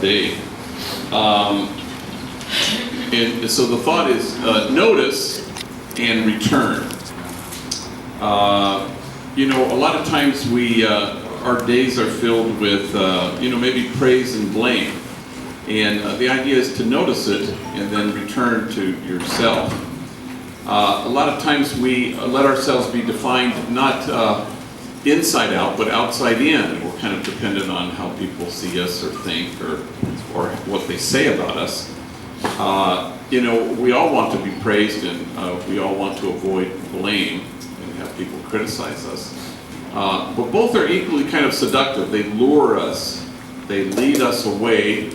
day. And so the thought is notice and return. A lot of times our days are filled with, maybe praise and blame. And the idea is to notice it and then return to yourself. A lot of times we let ourselves be defined not inside out, but outside in. We're kind of dependent on how people see us or think or what they say about us. We all want to be praised and we all want to avoid blame and have people criticize us. But both are equally kind of seductive. They lure us. They lead us away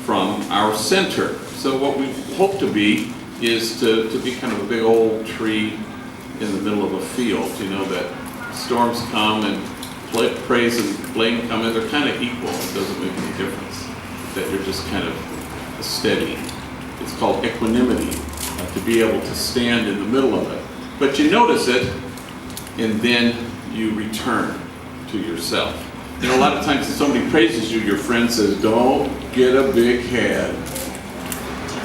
from our center. So what we hope to be is to be kind of a big old tree in the middle of a field. That storms come and praise and blame come in. They're kind of equal. It doesn't make any difference. That you're just kind of steady. It's called equanimity, to be able to stand in the middle of it. But you notice it, and then you return to yourself. A lot of times if somebody praises you, your friend says, don't get a big head.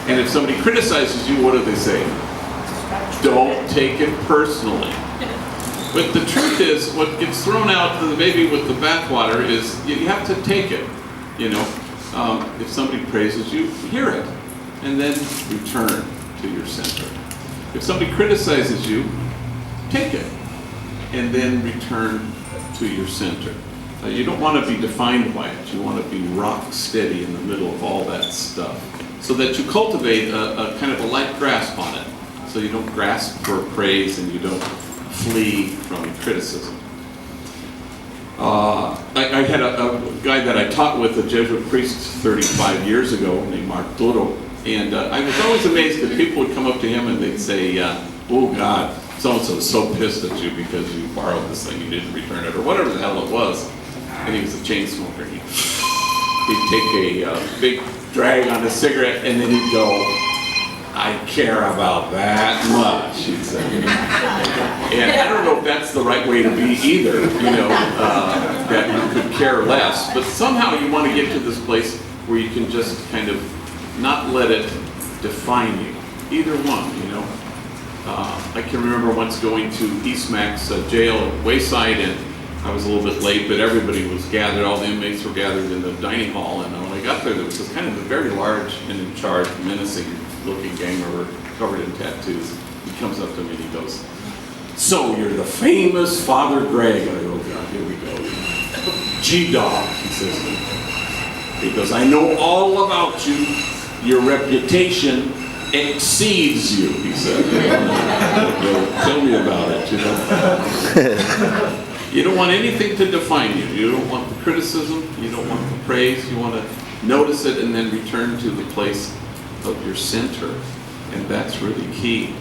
And if somebody criticizes you, what do they say? Don't take it personally. But the truth is, what gets thrown out to the baby with the bathwater is you have to take it. If somebody praises you, hear it, and then return to your center. If somebody criticizes you, take it, and then return to your center. You don't want to be defined by it. You want to be rock steady in the middle of all that stuff, so that you cultivate a kind of a light grasp on it. So you don't grasp for praise and you don't flee from criticism. I had a guy that I taught with, a Jesuit priest 35 years ago named Arturo, and I was always amazed that people would come up to him and they'd say, oh God, so-and-so is so pissed at you because you borrowed this thing, you didn't return it, or whatever the hell it was. And he was a chain smoker. He'd take a big drag on a cigarette and then he'd go, I care about that much, he'd say. And I don't know if that's the right way to be either, that you could care less. But somehow you want to get to this place where you can just kind of not let it define you. Either one, I can remember once going to Eastmax jail at Wayside, and I was a little bit late, but everybody was gathered, all the inmates were gathered in the dining hall, and when I got there was this kind of a very large and in charge, menacing looking gang member covered in tattoos. He comes up to me and he goes, so you're the famous Father Greg. I go, God, here we go. G-Dog, he says to me. He goes, I know all about you. Your reputation exceeds you, he said. Tell me about it, You don't want anything to define you. You don't want the criticism. You don't want the praise. You want to notice it and then return to the place of your center. And that's really key.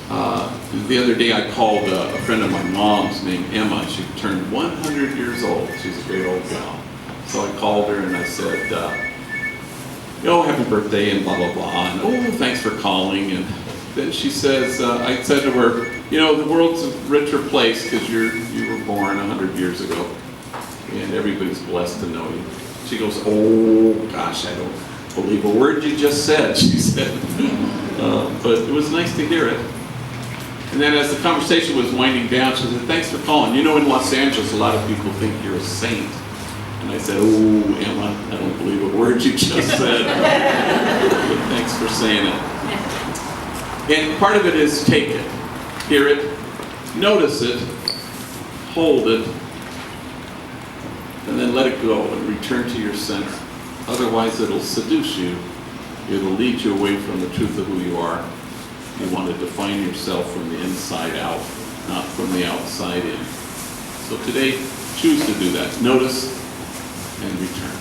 The other day I called a friend of my mom's named Emma. She turned 100 years old. She's a great old gal. So I called her and I said, happy birthday and blah, blah, blah. And, thanks for calling. And then she says, I said to her, the world's a richer place because you were born 100 years ago. And everybody's blessed to know you. She goes, oh, gosh, I don't believe a word you just said, she said. But it was nice to hear it. And then as the conversation was winding down, she said, thanks for calling. In Los Angeles, a lot of people think you're a saint. And I said, oh, Emma, I don't believe a word you just said. But thanks for saying it. And part of it is take it, hear it, notice it, hold it, and then let it go and return to your center. Otherwise, it'll seduce you. It'll lead you away from the truth of who you are. You want to define yourself from the inside out, not from the outside in. So today, choose to do that. Notice and return.